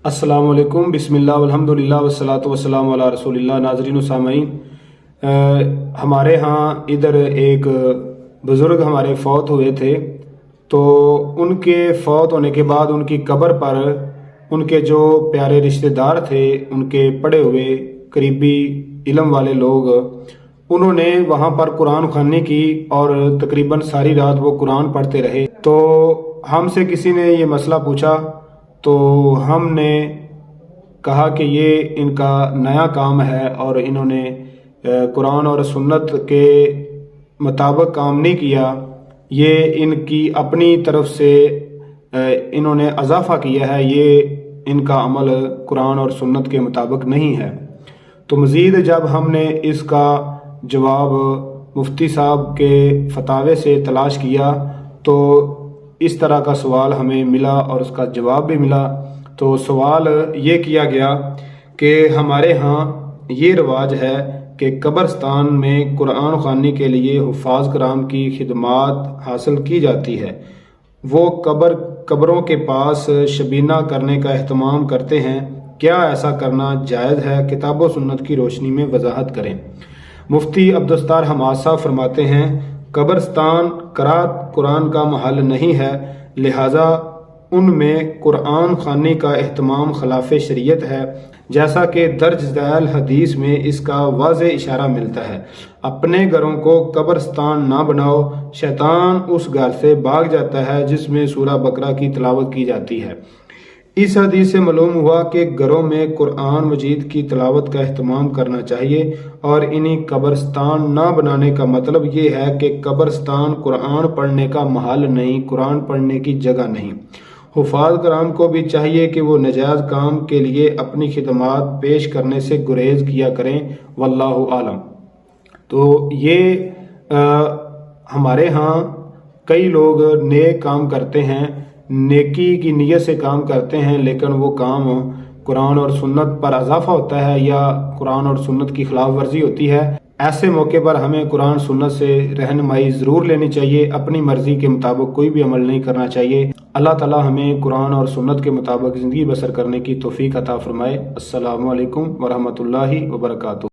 السلام علیکم، بسم اللہ والحمدللہ والصلاۃ والسلام علی رسول اللہ۔ ناظرین و سامعین، ہمارے ہاں ادھر ایک بزرگ ہمارے فوت ہوئے تھے، تو ان کے فوت ہونے کے بعد ان کی قبر پر ان کے جو پیارے رشتہ دار تھے، ان کے پڑھے ہوئے قریبی علم والے لوگ، انہوں نے وہاں پر قرآن خوانی کی اور تقریباً ساری رات وہ قرآن پڑھتے رہے۔ تو ہم سے کسی نے یہ مسئلہ پوچھا تو ہم نے کہا کہ یہ ان کا نیا کام ہے اور انہوں نے قرآن اور سنت کے مطابق کام نہیں کیا، یہ ان کی اپنی طرف سے انہوں نے اضافہ کیا ہے، یہ ان کا عمل قرآن اور سنت کے مطابق نہیں ہے۔ تو مزید جب ہم نے اس کا جواب مفتی صاحب کے فتاوے سے تلاش کیا تو اس طرح کا سوال ہمیں ملا اور اس کا جواب بھی ملا۔ تو سوال یہ کیا گیا کہ ہمارے ہاں یہ رواج ہے کہ قبرستان میں قرآن خوانی کے لیے حفاظ کرام کی خدمات حاصل کی جاتی ہے، وہ قبروں کے پاس شبینہ کرنے کا اہتمام کرتے ہیں، کیا ایسا کرنا جائز ہے؟ کتاب و سنت کی روشنی میں وضاحت کریں۔ مفتی عبدالستار حماد صاحب فرماتے ہیں، قبرستان قرأت قرآن کا محل نہیں ہے، لہٰذا ان میں قرآن خوانی کا اہتمام خلاف شریعت ہے، جیسا کہ درج ذیل حدیث میں اس کا واضح اشارہ ملتا ہے۔ اپنے گھروں کو قبرستان نہ بناؤ، شیطان اس گھر سے بھاگ جاتا ہے جس میں سورہ بقرہ کی تلاوت کی جاتی ہے۔ اس حدیث سے معلوم ہوا کہ گھروں میں قرآن مجید کی تلاوت کا اہتمام کرنا چاہیے، اور انہیں قبرستان نہ بنانے کا مطلب یہ ہے کہ قبرستان قرآن پڑھنے کا محل نہیں، قرآن پڑھنے کی جگہ نہیں۔ حفاظ کرام کو بھی چاہیے کہ وہ ناجائز کام کے لیے اپنی خدمات پیش کرنے سے گریز کیا کریں، واللہ عالم۔ تو یہ ہمارے ہاں کئی لوگ نیک کام کرتے ہیں، نیکی کی نیت سے کام کرتے ہیں، لیکن وہ کام قرآن اور سنت پر اضافہ ہوتا ہے یا قرآن اور سنت کی خلاف ورزی ہوتی ہے۔ ایسے موقع پر ہمیں قرآن سنت سے رہنمائی ضرور لینی چاہیے، اپنی مرضی کے مطابق کوئی بھی عمل نہیں کرنا چاہیے۔ اللہ تعالی ہمیں قرآن اور سنت کے مطابق زندگی بسر کرنے کی توفیق عطا فرمائے۔ السلام علیکم ورحمۃ اللہ وبرکاتہ۔